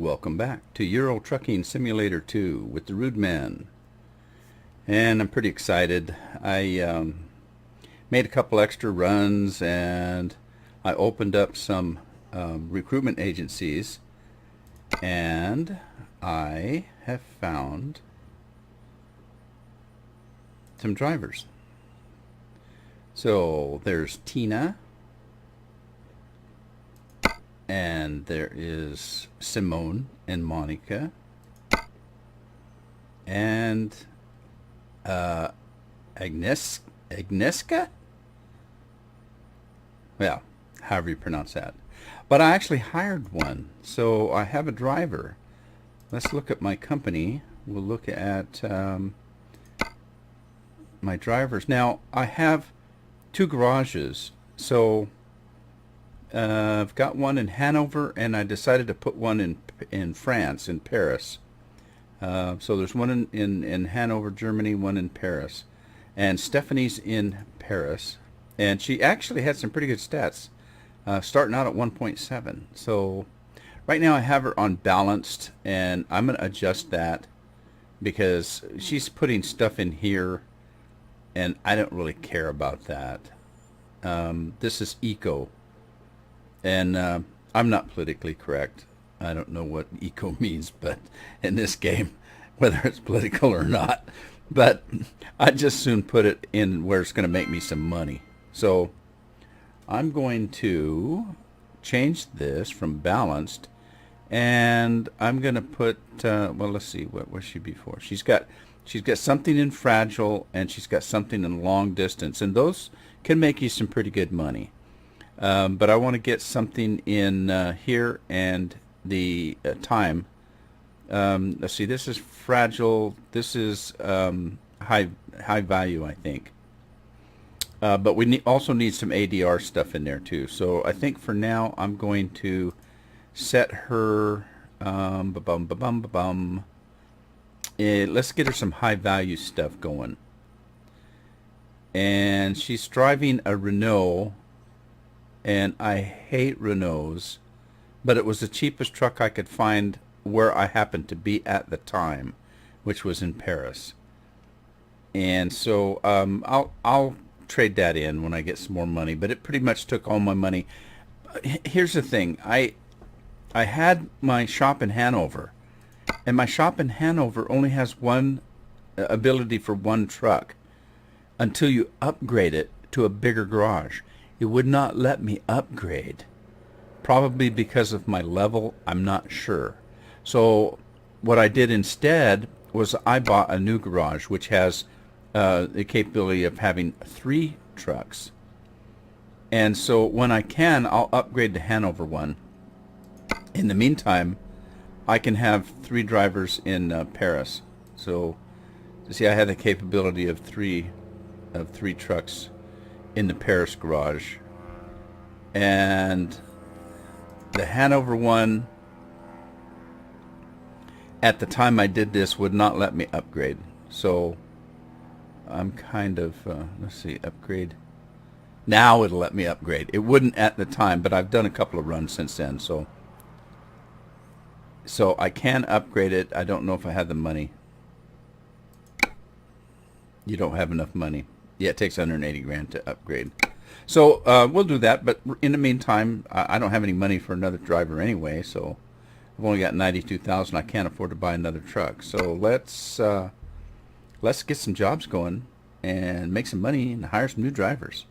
Welcome back to Euro Trucking Simulator 2 with the Rude Man. And I'm pretty excited. I made a couple extra runs and I opened up some recruitment agencies, and I have found some drivers. So there's Tina, and there is Simone and Monica, and Agnieszka? Well, however you pronounce that. But I actually hired one, so I have a driver. Let's look at my company. We'll look at my drivers. Now, I have two garages, so I've got one in Hanover, and I decided to put one in France, in Paris. So there's one in Hanover, Germany, one in Paris. And Stephanie's in Paris, and she actually had some pretty good stats, starting out at 1.7. So right now I have her on balanced, and I'm going to adjust that because she's putting stuff in here, and I don't really care about that. This is eco. And I'm not politically correct. I don't know what eco means, but in this game, whether it's political or not. But I'd just soon put it in where it's going to make me some money. So I'm going to change this from balanced, and I'm going to put, well, let's see, what was she before? She's got something in fragile, and she's got something in long distance, and those can make you some pretty good money. But I want to get something in here, and the time. Let's see, this is fragile. This is high value, I think. But we also need some ADR stuff in there too. So I think for now I'm going to set her. Let's get her some high value stuff going. And she's driving a Renault. And I hate Renaults, but it was the cheapest truck I could find where I happened to be at the time, which was in Paris. And so I'll trade that in when I get some more money, but it pretty much took all my money. Here's the thing. I had my shop in Hanover, and my shop in Hanover only has one ability for one truck until you upgrade it to a bigger garage. It would not let me upgrade, probably because of my level. I'm not sure. So what I did instead was I bought a new garage which has the capability of having 3 trucks. And so when I can, I'll upgrade the Hanover one. In the meantime, I can have 3 drivers in Paris. So you see, I have the capability of three trucks in the Paris garage, and the Hanover one at the time I did this would not let me upgrade. So I'm kind of let's see, upgrade. Now it'll let me upgrade. It wouldn't at the time, but I've done a couple of runs since then, so I can upgrade it. I don't know if I have the money. You don't have enough money. Yeah, it takes 180 grand to upgrade. So we'll do that, but in the meantime, I don't have any money for another driver anyway, so I've only got 92,000. I can't afford to buy another truck. So let's get some jobs going and make some money and hire some new drivers.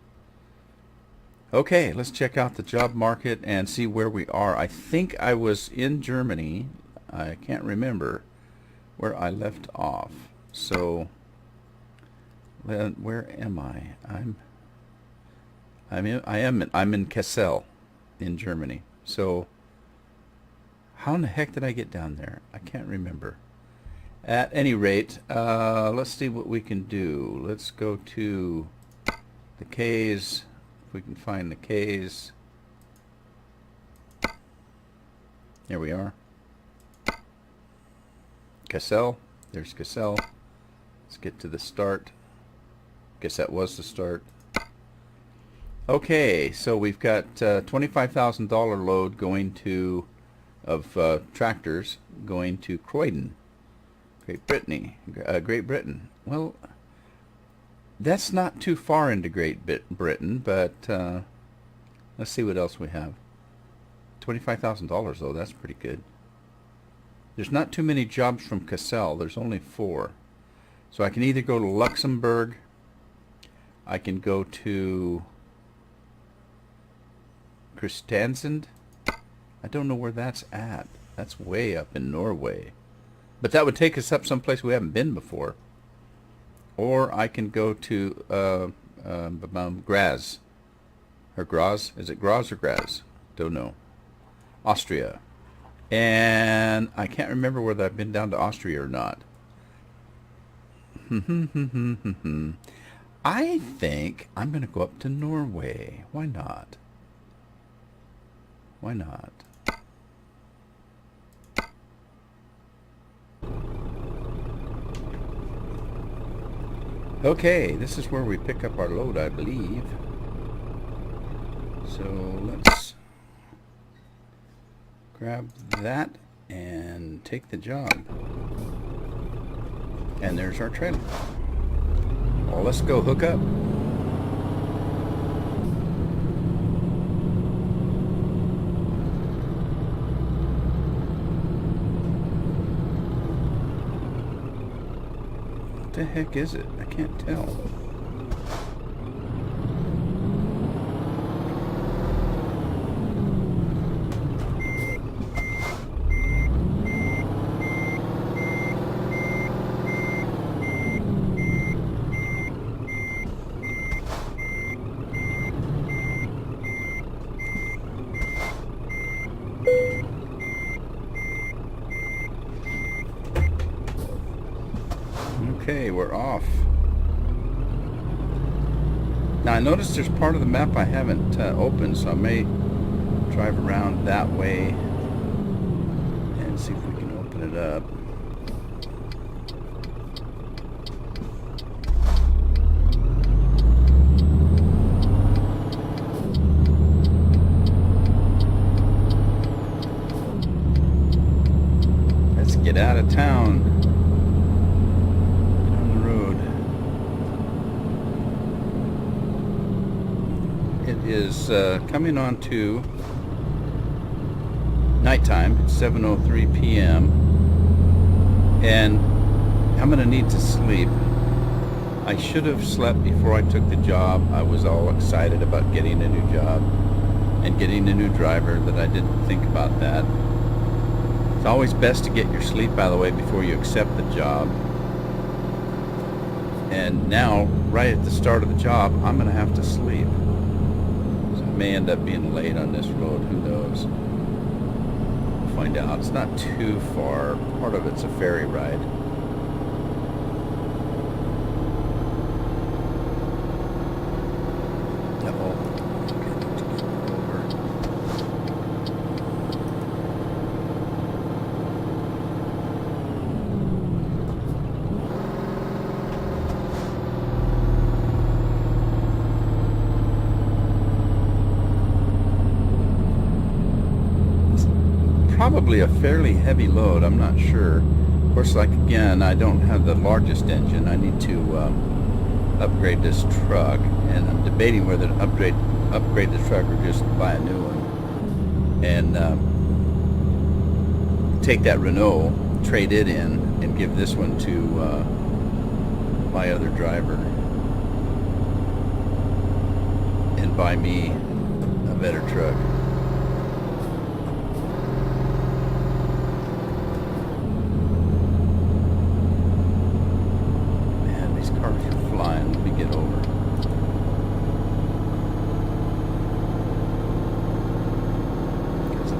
Okay, let's check out the job market and see where we are. I think I was in Germany. I can't remember where I left off. So where am I? I'm in Kassel, in Germany. So how in the heck did I get down there? I can't remember. At any rate, let's see what we can do. Let's go to the K's. If we can find the K's. There we are. Kassel. There's Kassel. Let's get to the start. Guess that was the start. Okay, so we've got $25,000 load going to of tractors going to Croydon, Great Britain. Well, that's not too far into Great Britain, but let's see what else we have. $25,000 though, that's pretty good. There's not too many jobs from Cassel. There's only 4. So I can either go to Luxembourg, I can go to Kristiansand. I don't know where that's at. That's way up in Norway. But that would take us up someplace we haven't been before. Or I can go to Graz. Or Graz? Is it Graz or Graz? Don't know. Austria. And I can't remember whether I've been down to Austria or not. I think I'm going to go up to Norway. Why not? Why not? Okay, this is where we pick up our load, I believe. So let's grab that and take the job. And there's our trailer. Well, let's go hook up. What the heck is it? I can't tell. Okay, we're off. Now I noticed there's part of the map I haven't opened, so I may drive around that way and see if we can open it up. Let's get out of town. Is coming on to nighttime. It's 7:03 p.m. and I'm going to need to sleep. I should have slept before I took the job. I was all excited about getting a new job and getting a new driver that I didn't think about that. It's always best to get your sleep out of the way before you accept the job. And now, right at the start of the job, I'm going to have to sleep. May end up being late on this road, who knows. We'll find out. It's not too far. Part of it's a ferry ride. Probably a fairly heavy load, I'm not sure. Of course, like again, I don't have the largest engine. I need to upgrade this truck, and I'm debating whether to upgrade the truck or just buy a new one and take that Renault, trade it in, and give this one to my other driver and buy me a better truck.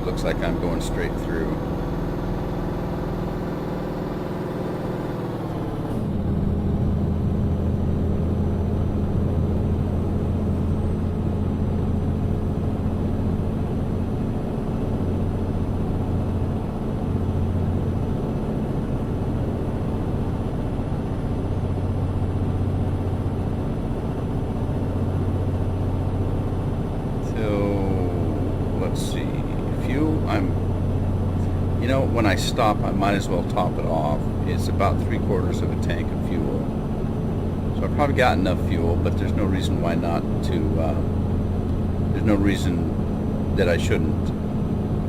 Looks like I'm going straight through. So let's see. I'm know, when I stop, I might as well top it off. It's about 3/4 of a tank of fuel. So I've probably got enough fuel, but there's no reason why not to, there's no reason that I shouldn't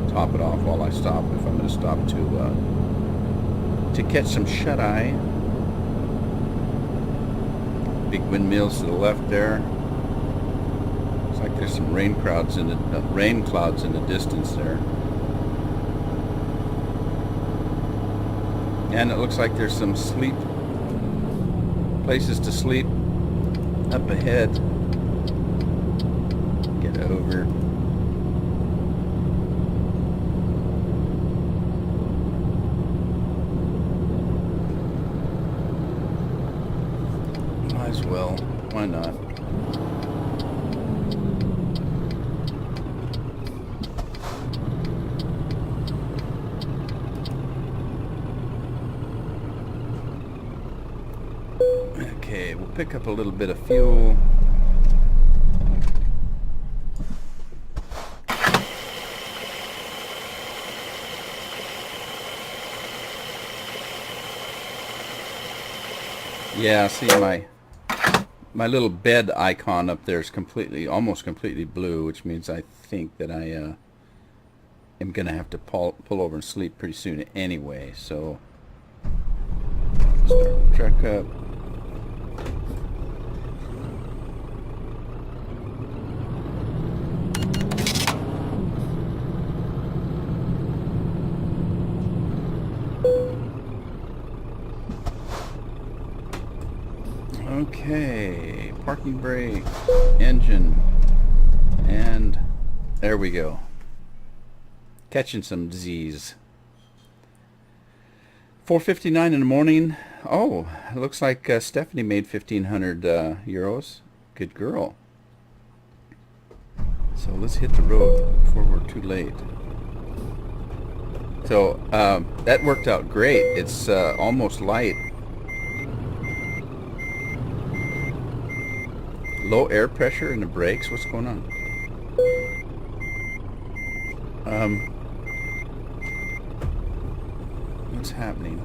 top it off while I stop, if I'm going to stop to catch some shut-eye. Big windmills to the left there. Looks like there's some rain clouds in the distance there. And it looks like there's some places to sleep up ahead. Get over. Might as well. Why not? Okay, we'll pick up a little bit of fuel. Yeah, see, my little bed icon up there is almost completely blue, which means I think that I am gonna have to pull over and sleep pretty soon anyway. So start the truck up. Okay, parking brake, engine, and there we go. Catching some Z's. 4:59 in the morning. Oh, it looks like Stephanie made 1,500 euros. Good girl. So let's hit the road before we're too late. So that worked out great. It's almost light. Low air pressure in the brakes. What's going on? What's happening?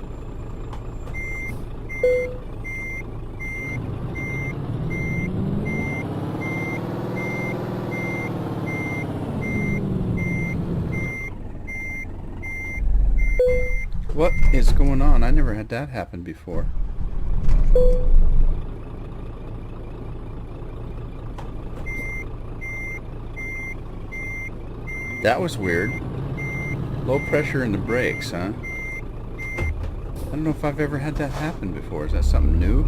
What is going on? I never had that happen before. That was weird. Low pressure in the brakes, huh? I don't know if I've ever had that happen before. Is that something new?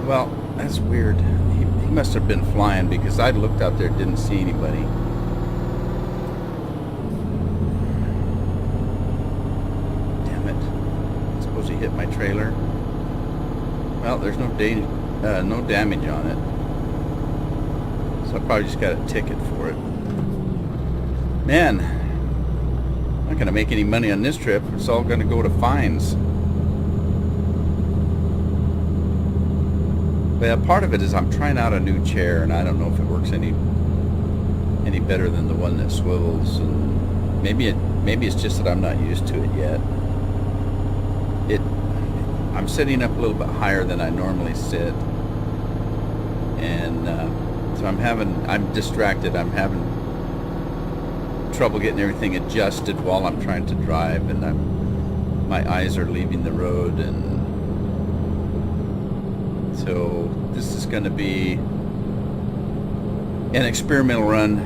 Well, that's weird. He must have been flying, because I looked out there and didn't see anybody. He hit my trailer. Well, there's no damage on it, so I probably just got a ticket for it. Man, I'm not gonna make any money on this trip. It's all gonna go to fines. But part of it is I'm trying out a new chair, and I don't know if it works any better than the one that swivels, and maybe it's just that I'm not used to it yet. I'm sitting up a little bit higher than I normally sit, and so I'm distracted. I'm having trouble getting everything adjusted while I'm trying to drive, and my eyes are leaving the road, and so this is going to be an experimental run,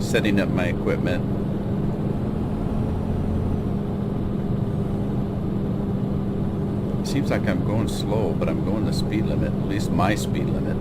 setting up my equipment. Seems like I'm going slow, but I'm going the speed limit, at least my speed limit.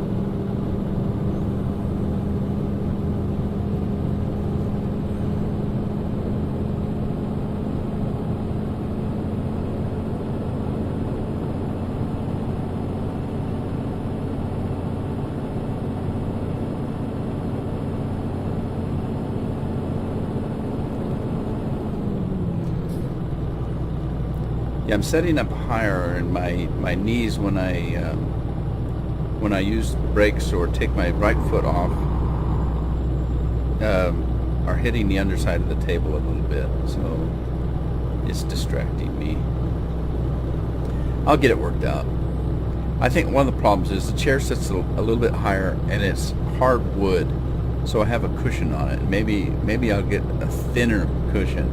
Yeah, I'm setting up higher, and my knees when I use brakes or take my right foot off are hitting the underside of the table a little bit, so it's distracting me. I'll get it worked out. I think one of the problems is the chair sits a little bit higher and it's hard wood, so I have a cushion on it. Maybe I'll get a thinner cushion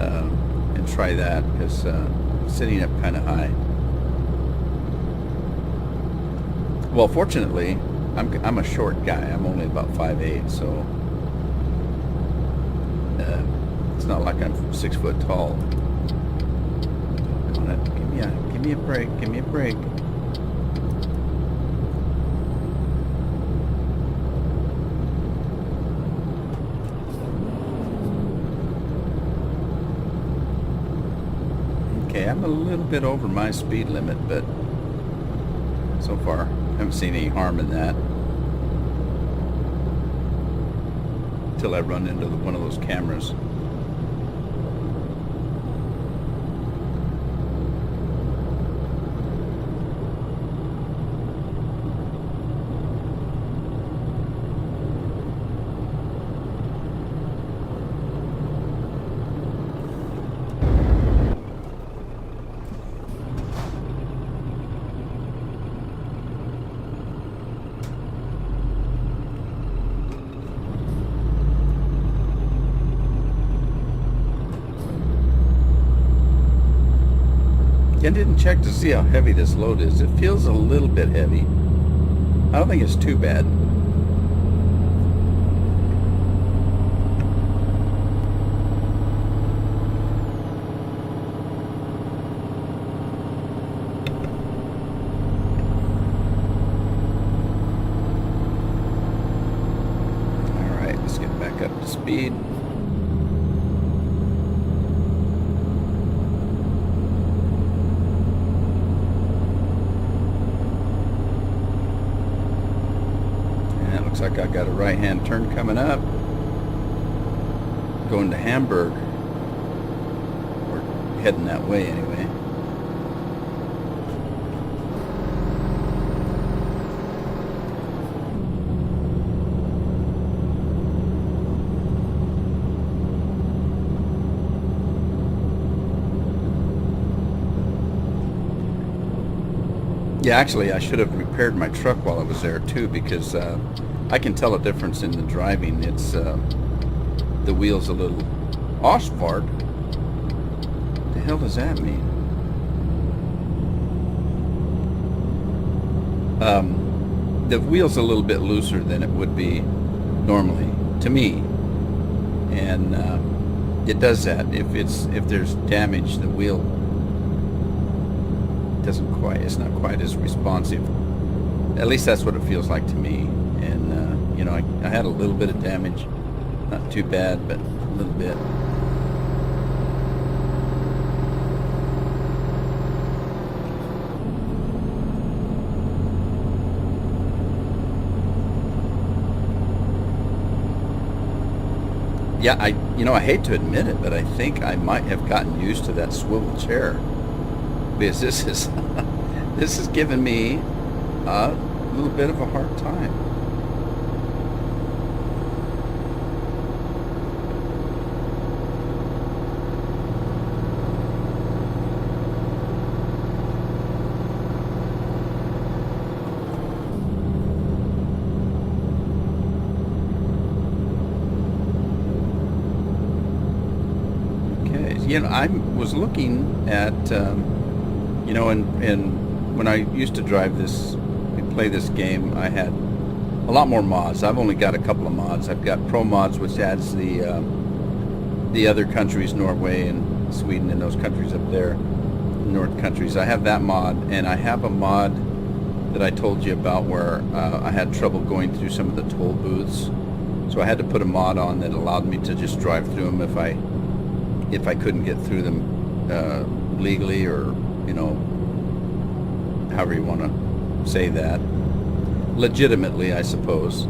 and try that, because sitting up kind of high. Well, fortunately, I'm a short guy. I'm only about 5'8", so it's not like I'm 6 foot tall. Come on, give me a break. Give me a break. Okay, I'm a little bit over my speed limit, but so far I haven't seen any harm in that. Until I run into one of those cameras. I didn't check to see how heavy this load is. It feels a little bit heavy. I don't think it's too bad. All right, let's get back up to speed. Looks like I got a right-hand turn coming up, going to Hamburg. We're heading that way anyway. Yeah, actually, I should have repaired my truck while I was there too, because I can tell a difference in the driving. It's the wheel's a little Ostfart. What the hell does that mean? The wheel's a little bit looser than it would be normally to me, and it does that. If there's damage, the wheel it's not quite as responsive. At least that's what it feels like to me. And you know, I had a little bit of damage, not too bad, but a little bit. Yeah, I hate to admit it, but I think I might have gotten used to that swivel chair, because this is giving me a little bit of a hard time. Okay, I was looking at, and when I used to drive this, play this game, I had a lot more mods. I've only got a couple of mods. I've got Pro Mods, which adds the other countries, Norway and Sweden and those countries up there, North countries. I have that mod, and I have a mod that I told you about where I had trouble going through some of the toll booths. So I had to put a mod on that allowed me to just drive through them if I couldn't get through them legally, or however you want to say that, legitimately, I suppose.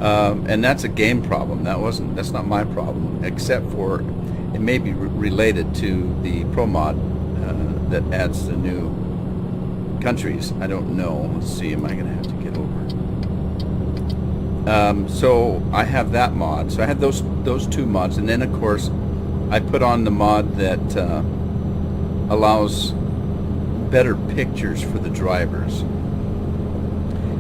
And that's a game problem. That's not my problem, except for it may be related to the Pro Mod that adds the new countries. I don't know. Let's see. Am I going to have to get over? So I have that mod. So I had those two mods, and then of course I put on the mod that allows better pictures for the drivers.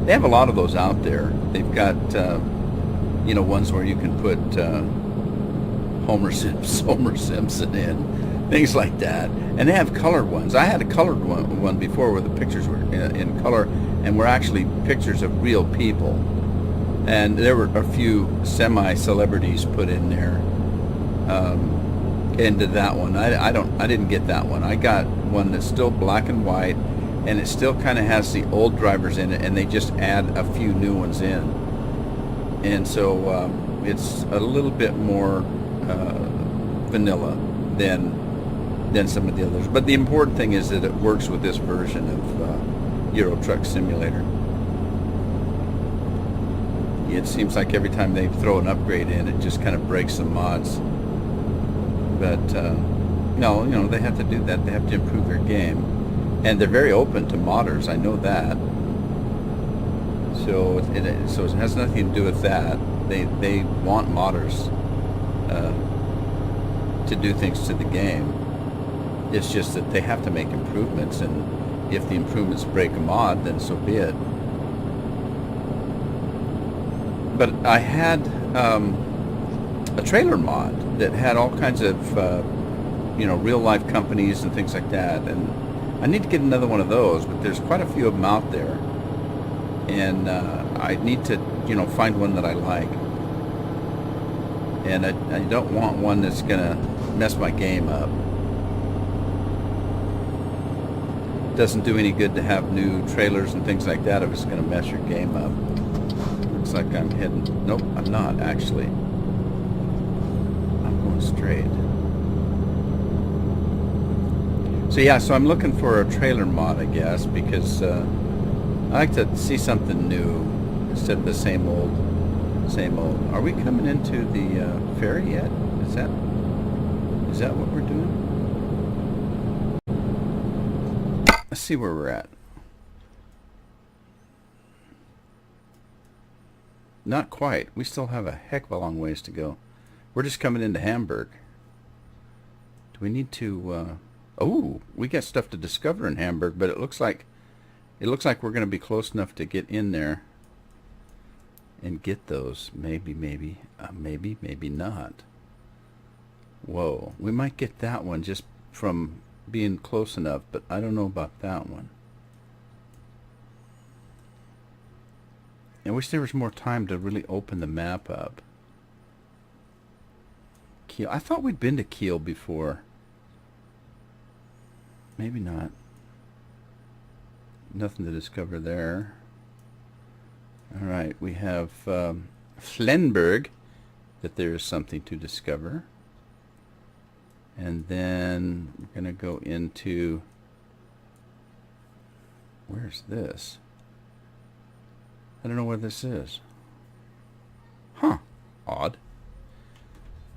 They have a lot of those out there. They've got ones where you can put Homer Simpson in, things like that. And they have colored ones. I had a colored one before where the pictures were in color and were actually pictures of real people. And there were a few semi-celebrities put in there into that one. I didn't get that one. I got one that's still black and white, and it still kind of has the old drivers in it, and they just add a few new ones in. And so it's a little bit more vanilla than some of the others. But the important thing is that it works with this version of Euro Truck Simulator. It seems like every time they throw an upgrade in, it just kind of breaks the mods. But no, they have to do that. They have to improve their game. And they're very open to modders, I know that. So it has nothing to do with that. They want modders to do things to the game. It's just that they have to make improvements, and if the improvements break a mod, then so be it. But I had a trailer mod that had all kinds of real life companies and things like that, and I need to get another one of those, but there's quite a few of them out there, and I need to find one that I like, and I don't want one that's gonna mess my game up. Doesn't do any good to have new trailers and things like that if it's gonna mess your game up. Looks like I'm heading, nope, I'm not actually. I'm going straight. So yeah, so I'm looking for a trailer mod, I guess, because I like to see something new instead of the same old. Are we coming into the ferry yet? Is that what we're doing? Let's see where we're at. Not quite. We still have a heck of a long ways to go. We're just coming into Hamburg. Do we need to... oh, we got stuff to discover in Hamburg, but it looks like we're going to be close enough to get in there and get those. Maybe not. Whoa, we might get that one just from being close enough, but I don't know about that one. I wish there was more time to really open the map up. Kiel. I thought we'd been to Kiel before. Maybe not. Nothing to discover there. Alright, we have Flenberg, that there is something to discover. And then we're going to go into... Where's this? I don't know where this is. Huh. Odd.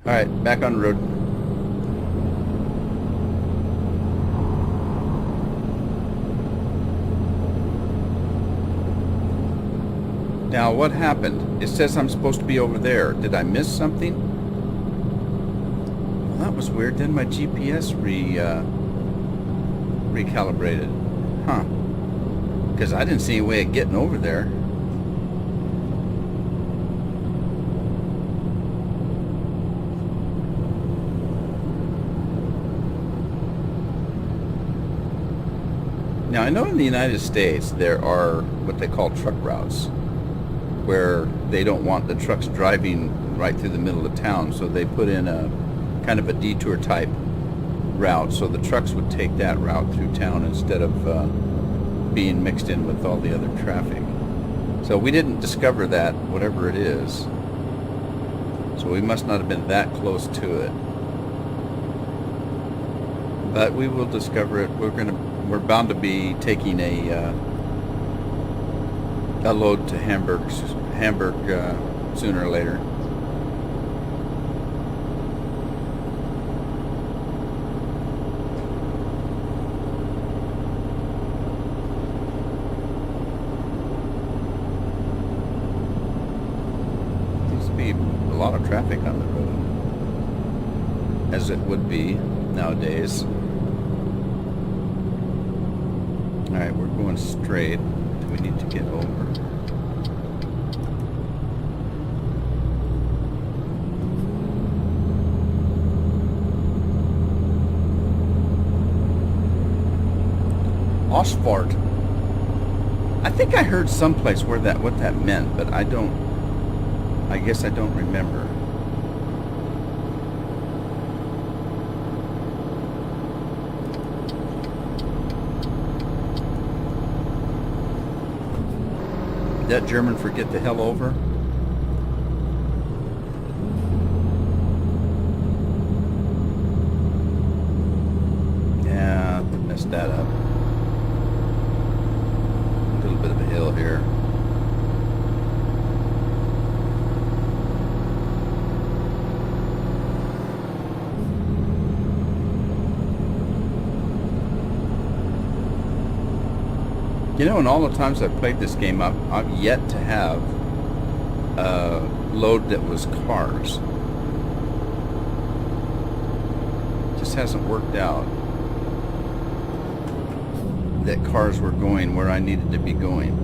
Alright, back on the road. Now, what happened? It says I'm supposed to be over there. Did I miss something? Well, that was weird. Then my GPS recalibrated. Huh. Because I didn't see a way of getting over there. Now, I know in the United States there are what they call truck routes, where they don't want the trucks driving right through the middle of town, so they put in a kind of a detour type route, so the trucks would take that route through town instead of being mixed in with all the other traffic. So we didn't discover that, whatever it is, so we must not have been that close to it. But we will discover it. We're bound to be taking a load to Hamburg sooner or later. Seems to be a lot of traffic on the road, as it would be nowadays. Alright, we're going straight. We need to get over. Asphalt. I think I heard someplace where what that meant, but I guess I don't remember. Did that German forget the hell over? Yeah, messed that up. A little bit of a hill here. You know, in all the times I've played this game, I've yet to have a load that was cars. Just hasn't worked out that cars were going where I needed to be going.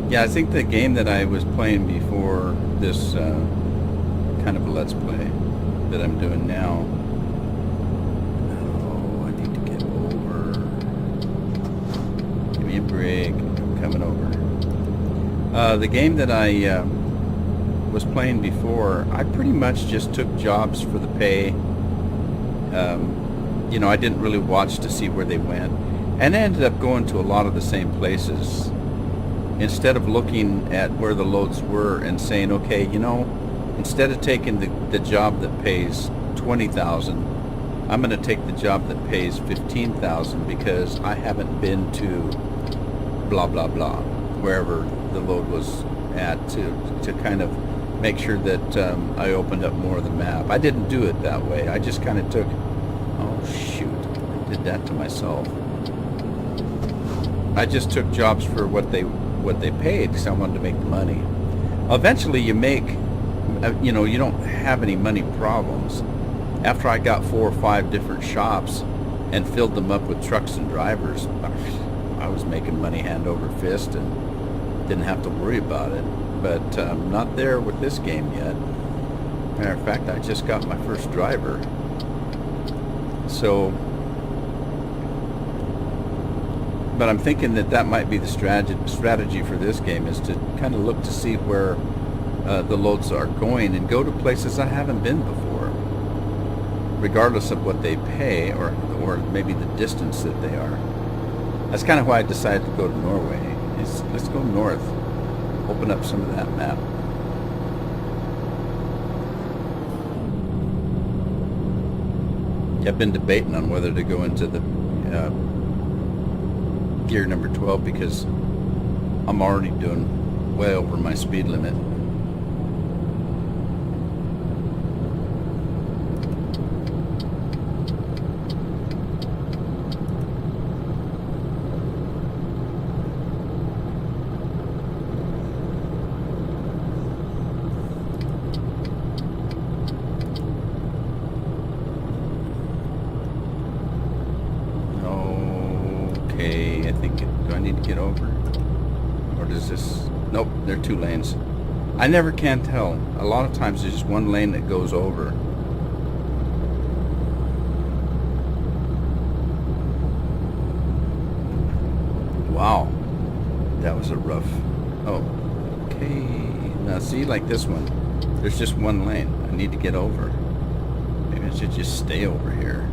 Yeah, I think the game that I was playing before this kind of a Let's Play that I'm doing now. Oh, I need to get over. Give me a break. I'm coming over. The game that I was playing before, I pretty much just took jobs for the pay. You know, I didn't really watch to see where they went, and I ended up going to a lot of the same places. Instead of looking at where the loads were and saying, okay, you know, instead of taking the job that pays $20,000, I'm going to take the job that pays $15,000 because I haven't been to blah blah blah, wherever the load was at, to kind of make sure that I opened up more of the map. I didn't do it that way. I just kind of took, oh shoot, I did that to myself. I just took jobs for what they paid because I wanted to make the money. Eventually you make, you know, you don't have any money problems. After I got 4 or 5 different shops and filled them up with trucks and drivers, I was making money hand over fist and didn't have to worry about it. But I'm not there with this game yet. Matter of fact, I just got my first driver. So, but I'm thinking that might be the strategy for this game, is to kind of look to see where the loads are going and go to places I haven't been before, regardless of what they pay or maybe the distance that they are. That's kind of why I decided to go to Norway. Let's go north, open up some of that map. I've been debating on whether to go into the gear number 12 because I'm already doing way over my speed limit. Okay, I think, do I need to get over? Or does this, nope, there are 2 lanes. I never can tell. A lot of times there's just one lane that goes over. Wow, that was a rough, oh, okay. Now see, like this one, there's just one lane. I need to get over. Maybe I should just stay over here.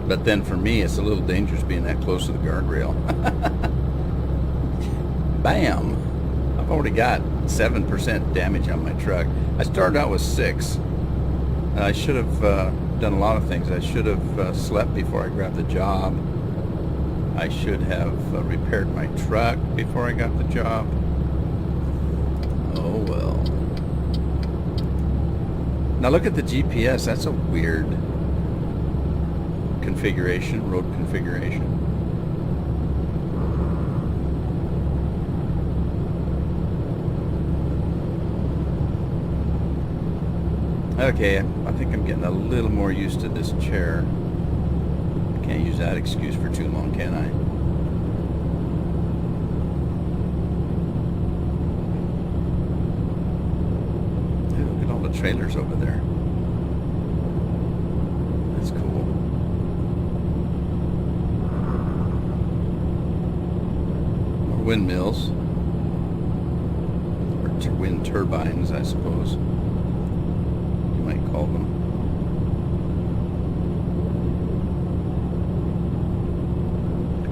But then for me, it's a little dangerous being that close to the guardrail. Bam! I've already got 7% damage on my truck. I started out with 6. I should have done a lot of things. I should have slept before I grabbed the job. I should have repaired my truck before I got the job. Oh well. Now look at the GPS. That's a weird configuration, road configuration. Okay, I think I'm getting a little more used to this chair. Can't use that excuse for too long, can I? Hey, look at all the trailers over there. That's cool. More windmills. Or wind turbines, I suppose you might call them.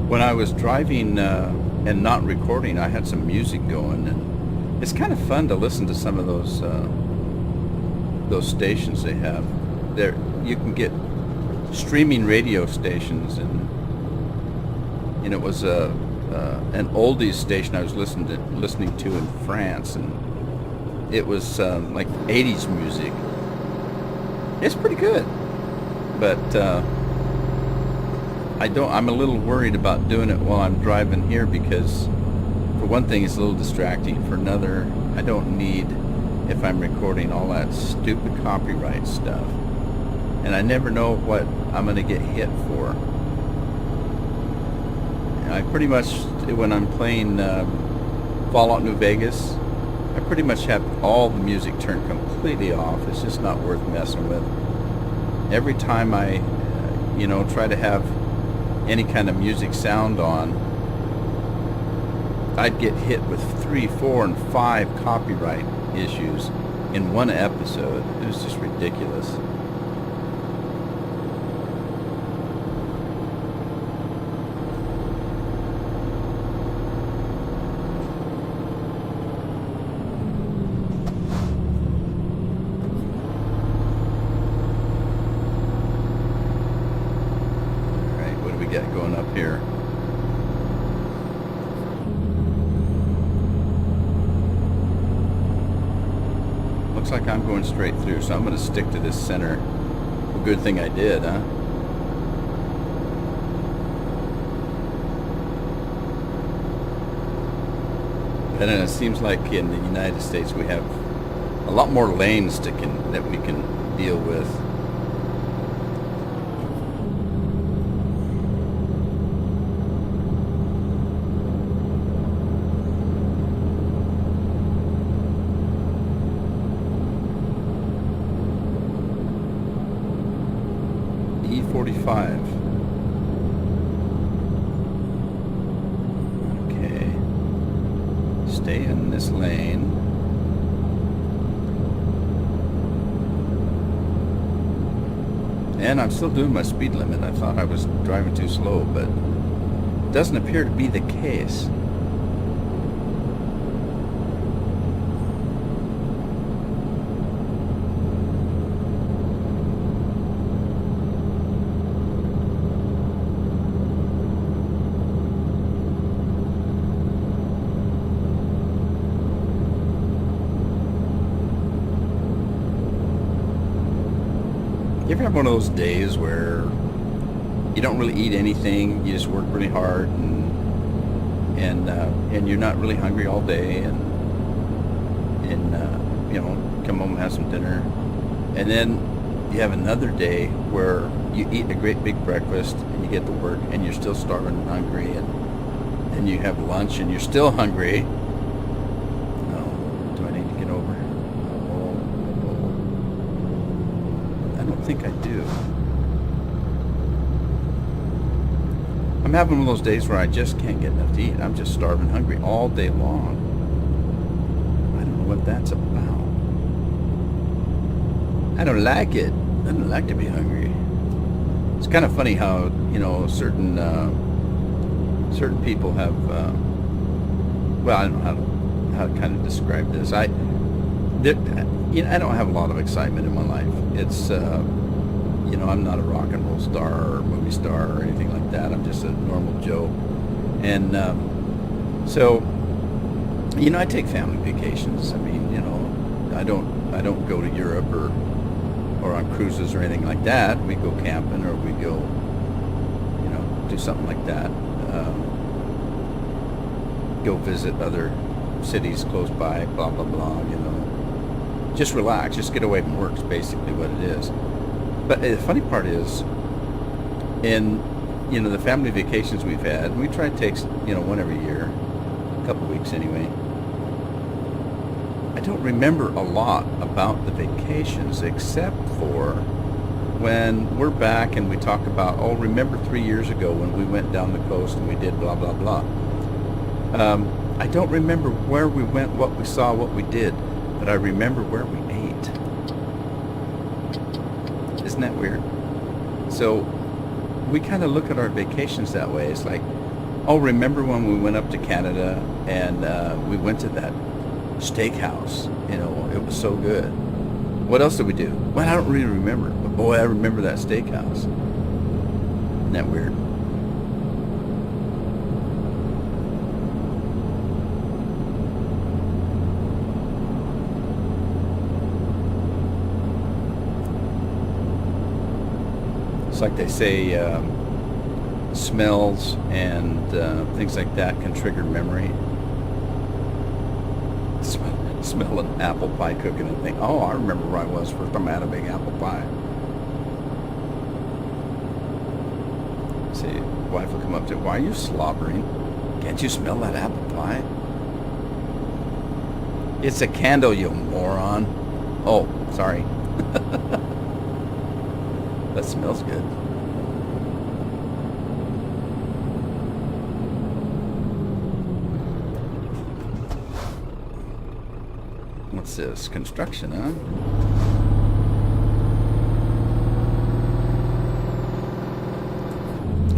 When I was driving and not recording, I had some music going, and it's kind of fun to listen to some of those stations they have. There, you can get streaming radio stations, and it was an oldies station I was listening to in France, and it was like 80s music. It's pretty good, but I'm a little worried about doing it while I'm driving here because, for one thing, it's a little distracting. For another, I don't need, if I'm recording, all that stupid copyright stuff. And I never know what I'm going to get hit for. I pretty much, when I'm playing Fallout New Vegas, I pretty much have all the music turned completely off. It's just not worth messing with. Every time I, try to have any kind of music sound on, I'd get hit with 3, 4, and 5 copyright issues in one episode. It was just ridiculous. Going up here. Looks like I'm going straight through, so I'm going to stick to this center. A good thing I did, huh? And then it seems like in the United States we have a lot more lanes that we can deal with. E45. Okay. Stay in this lane. And I'm still doing my speed limit. I thought I was driving too slow, but it doesn't appear to be the case. You ever have one of those days where you don't really eat anything, you just work really hard, and you're not really hungry all day, and come home and have some dinner, and then you have another day where you eat a great big breakfast and you get to work and you're still starving and hungry, and then you have lunch and you're still hungry. Oh, do I need to get over? I don't think I do. I'm having one of those days where I just can't get enough to eat. I'm just starving hungry all day long. I don't know what that's about. I don't like it. I don't like to be hungry. It's kind of funny how, you know, certain people have, well, I don't know how to kind of describe this. You know, I don't have a lot of excitement in my life. It's, you know, I'm not a rock and roll star or movie star or anything like that. I'm just a normal Joe. And so, you know, I take family vacations. I mean, you know, I don't go to Europe or on cruises or anything like that. We go camping or we go, you know, do something like that. Go visit other cities close by, blah, blah, blah, you know. Just relax, just get away from work is basically what it is. But the funny part is, in, you know, the family vacations we've had, we try to take, you know, one every year, a couple weeks anyway. I don't remember a lot about the vacations except for when we're back and we talk about, oh, remember 3 years ago when we went down the coast and we did blah, blah, blah. I don't remember where we went, what we saw, what we did, but I remember where we ate. Isn't that weird? So we kind of look at our vacations that way. It's like, oh, remember when we went up to Canada and we went to that steakhouse? You know, it was so good. What else did we do? Well, I don't really remember, but boy, I remember that steakhouse. Isn't that weird? It's like they say, smells and things like that can trigger memory. Smell an apple pie cooking and think, oh, I remember where I was first time I had a big apple pie. See, wife will come up to, why are you slobbering? Can't you smell that apple pie? It's a candle, you moron. Oh, sorry. That smells good. What's this? Construction, huh?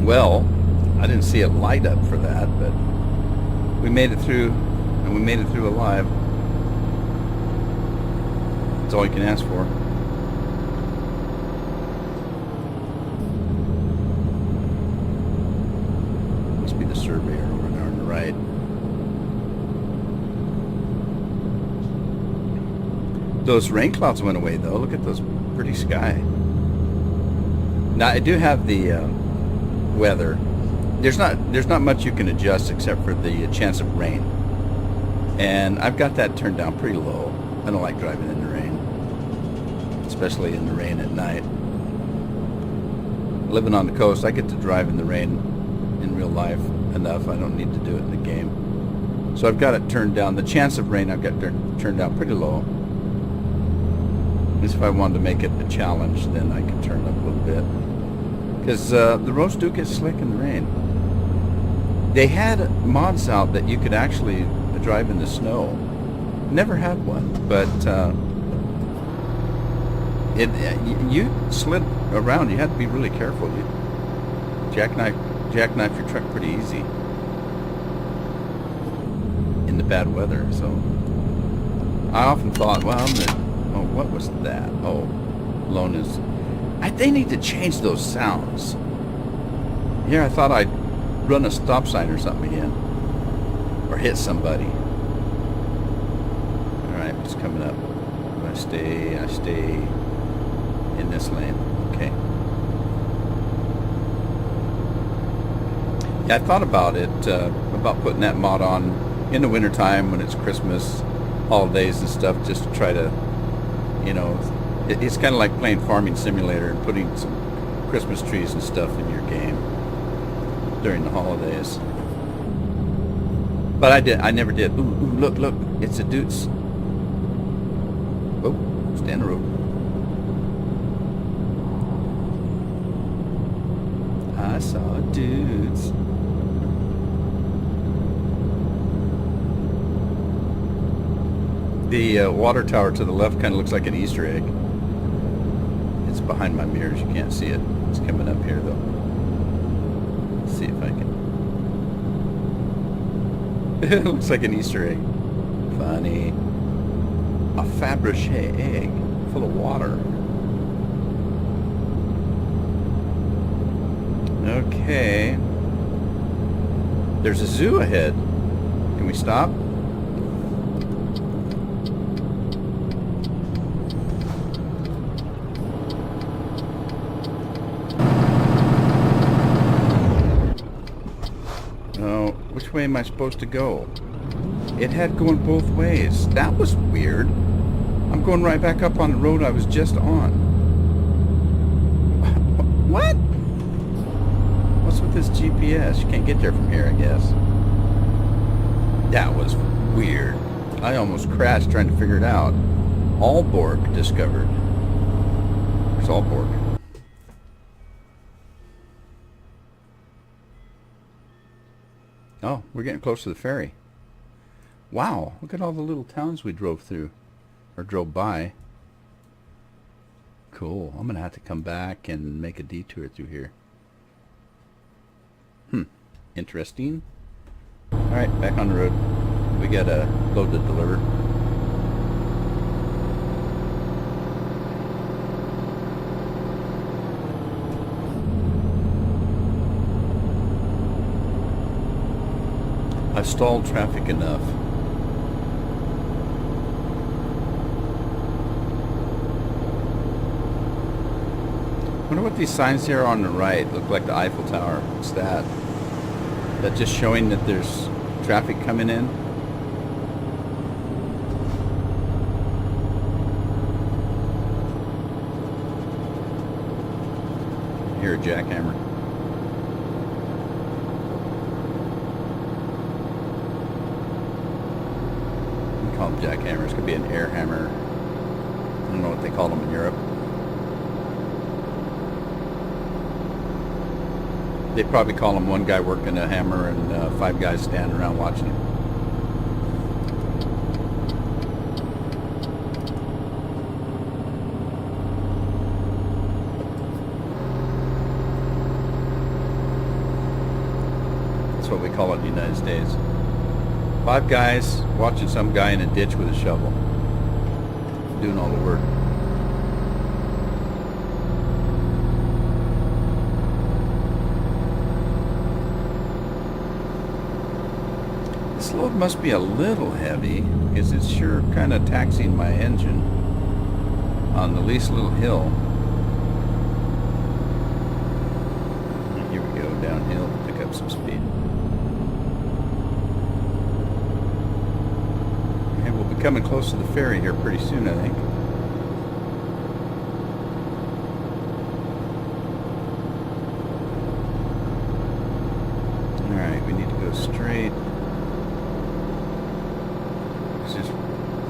Well, I didn't see it light up for that, but we made it through, and we made it through alive. That's all you can ask for. Must be the surveyor over there on the right. Those rain clouds went away though. Look at those pretty sky. Now I do have the weather. There's not much you can adjust except for the chance of rain, and I've got that turned down pretty low. I don't like driving in the rain, especially in the rain at night. Living on the coast, I get to drive in the rain in real life enough. I don't need to do it in the game. So I've got it turned down. The chance of rain I've got turned down pretty low. At least if I wanted to make it a challenge, then I could turn it up a little bit. Because the roads do get slick in the rain. They had mods out that you could actually drive in the snow. Never had one, but you slid around. You had to be really careful. You jackknife your truck pretty easy in the bad weather. So I often thought, well, oh, what was that? Oh, Lone is. They need to change those sounds. Here, I thought I'd run a stop sign or something again, or hit somebody. All right, it's coming up. I stay in this lane. Okay. Yeah, I thought about it, about putting that mod on in the wintertime when it's Christmas, holidays and stuff, just to try to, you know, it's kind of like playing Farming Simulator and putting some Christmas trees and stuff in your game during the holidays. But I never did. Ooh, look, it's a Dutz. Oh, stay on the road. I saw a Dutz. The water tower to the left kind of looks like an Easter egg. It's behind my mirrors. You can't see it. It's coming up here, though. Let's see if I can. It looks like an Easter egg. Funny. A Fabergé egg full of water. Okay. There's a zoo ahead. Can we stop? Oh, which way am I supposed to go? It had going both ways. That was weird. I'm going right back up on the road I was just on. What? What's with this GPS? You can't get there from here, I guess. That was weird. I almost crashed trying to figure it out. Aalborg discovered. There's Aalborg. Oh, we're getting close to the ferry. Wow, look at all the little towns we drove through. Or drove by. Cool. I'm going to have to come back and make a detour through here. Interesting. Alright, back on the road. We got a load to deliver. I've stalled traffic enough. I wonder what these signs here on the right look like. The Eiffel Tower. What's that? Is that just showing that there's traffic coming in? I hear a jackhammer. We call them jackhammers. Could be an air hammer. I don't know what they call them in Europe. They probably call him one guy working a hammer and 5 guys standing around watching him. That's what we call it in the United States. 5 guys watching some guy in a ditch with a shovel, doing all the work. This load must be a little heavy because it's sure kind of taxing my engine on the least little hill. Here we go, downhill, pick up some speed. And we'll be coming close to the ferry here pretty soon, I think. Alright, we need to go straight.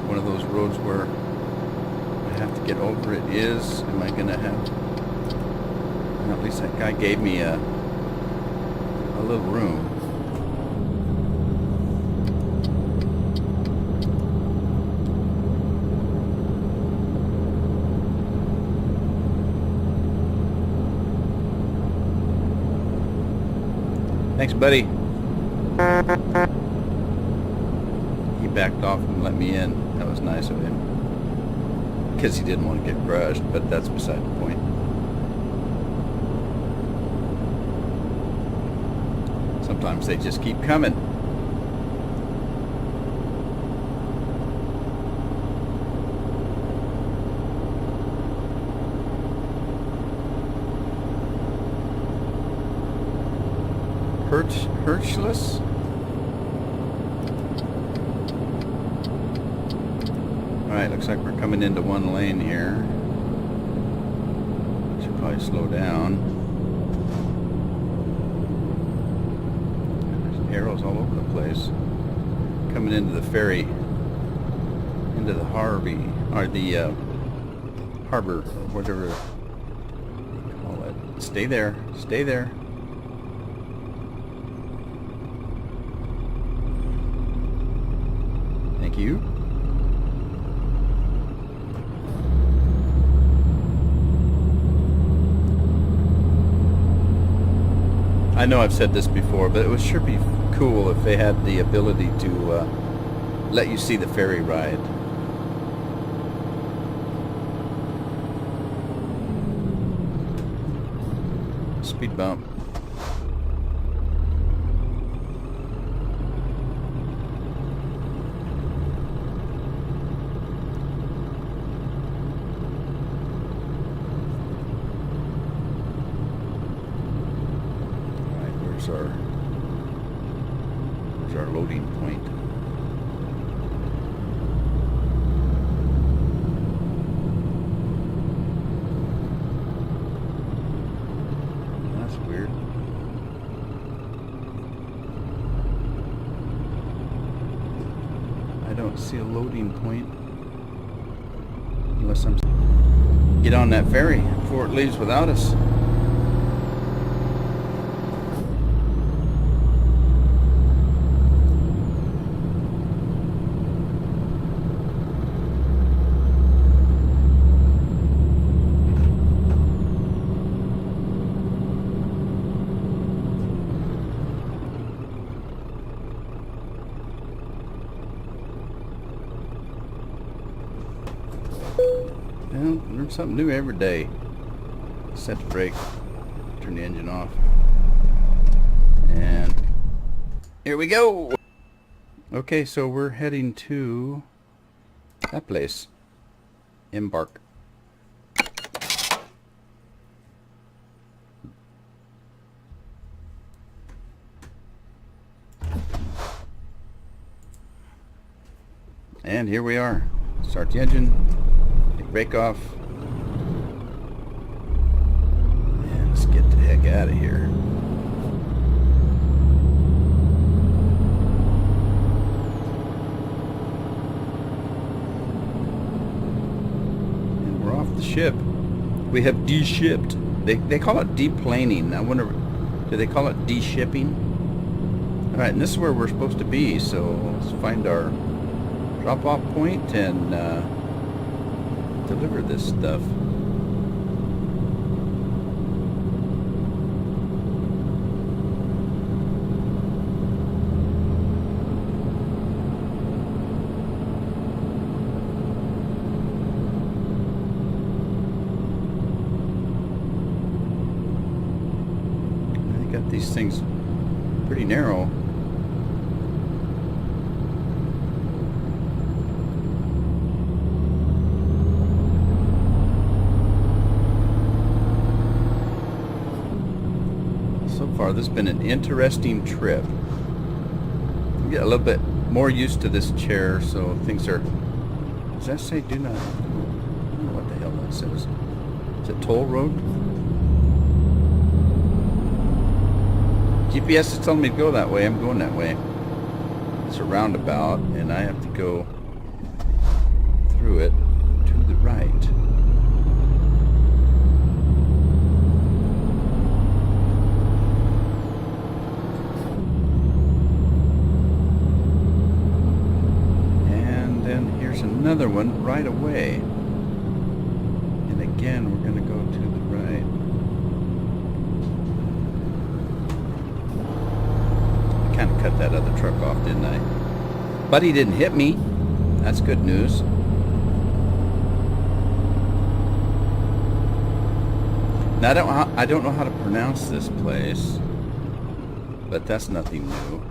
One of those roads where I have to get over it is. Am I gonna have? Well, at least that guy gave me a little room. Thanks, buddy. He backed off and let me in. That was nice of him. Because he didn't want to get crushed, but that's beside the point. Sometimes they just keep coming. Hirschless? Alright, looks like we're coming into one lane here. Should probably slow down. There's arrows all over the place. Coming into the ferry. Into the Harvey, or the harbor, or whatever you call it. Stay there. Stay there. Thank you. I know I've said this before, but it would sure be cool if they had the ability to let you see the ferry ride. Speed bump. Where's our loading point? That's weird. I don't see a loading point unless I'm get on that ferry before it leaves without us. Well, learn something new every day. Set the brake, turn the engine off, and here we go. Okay, so we're heading to that place. Embark. And here we are. Start the engine. Brake off. And let's get the heck out of here. And we're off the ship. We have de-shipped. They call it deplaning. I wonder, do they call it de-shipping? Alright, and this is where we're supposed to be, so let's find our drop-off point and deliver this stuff. They got these things pretty narrow. Far, this has been an interesting trip. I get a little bit more used to this chair, so things are. Does that say do not? I don't know what the hell that says. Is it toll road? GPS is telling me to go that way. I'm going that way. It's a roundabout, and I have to go through it to the right. Another one right away, and again we're going to go to the right. I kind of cut that other truck off, didn't I? But he didn't hit me. That's good news. Now I don't know how to pronounce this place, but that's nothing new.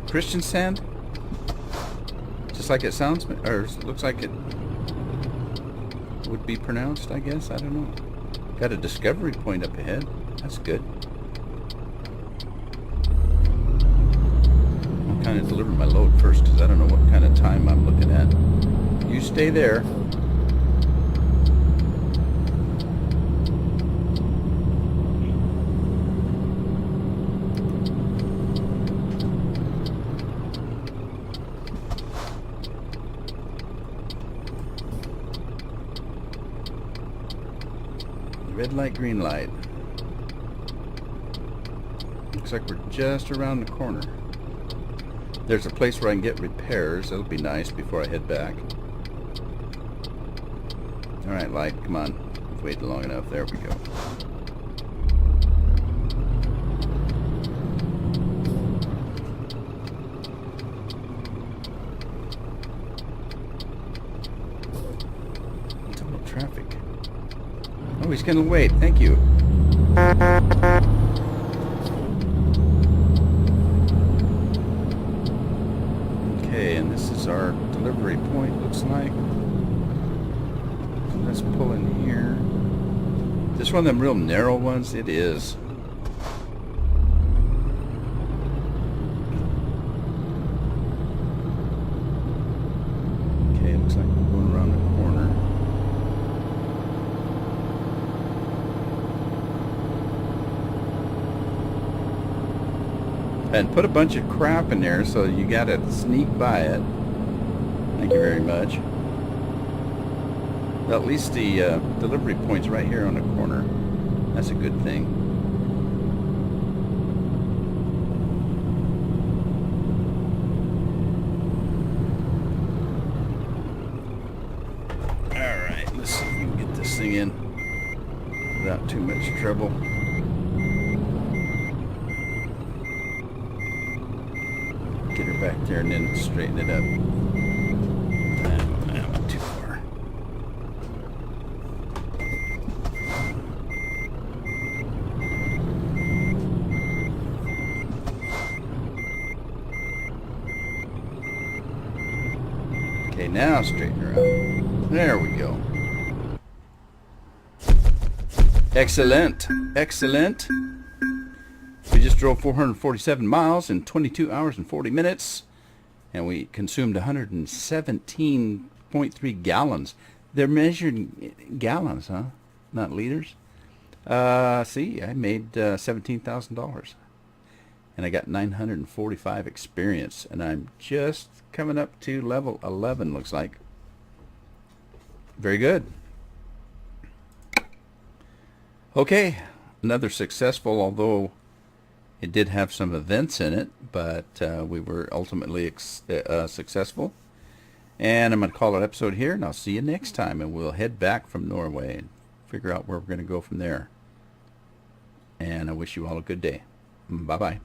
Christian sand, just like it sounds, or looks like it would be pronounced, I guess. I don't know. Got a discovery point up ahead. That's good. I'll kind of deliver my load first because I don't know what kind of time I'm looking at. You stay there. Red light, green light. Looks like we're just around the corner. There's a place where I can get repairs. That'll be nice before I head back. Alright, light, come on. waited long enough. There we go. Total traffic. Oh, he's gonna wait. Thank you. Okay, and this is our delivery point, looks like. So let's pull in here. This one of them real narrow ones? It is. Okay, looks like we're going around the corner. And put a bunch of crap in there, so you gotta sneak by it. Thank you very much. Well, at least the delivery point's right here on the corner. That's a good thing. Alright, let's see if we can get this thing in without too much trouble. Get her back there and then straighten it up. That went too far. Okay, now straighten her up. There we go. Excellent. Excellent. We just drove 447 miles in 22 hours and 40 minutes, and we consumed 117.3 gallons. They're measured in gallons, huh? Not liters. See, I made $17,000, and I got 945 experience, and I'm just coming up to level 11, looks like. Very good. Okay, another successful, although it did have some events in it, but we were ultimately successful. And I'm going to call it episode here, and I'll see you next time. And we'll head back from Norway and figure out where we're going to go from there. And I wish you all a good day. Bye-bye.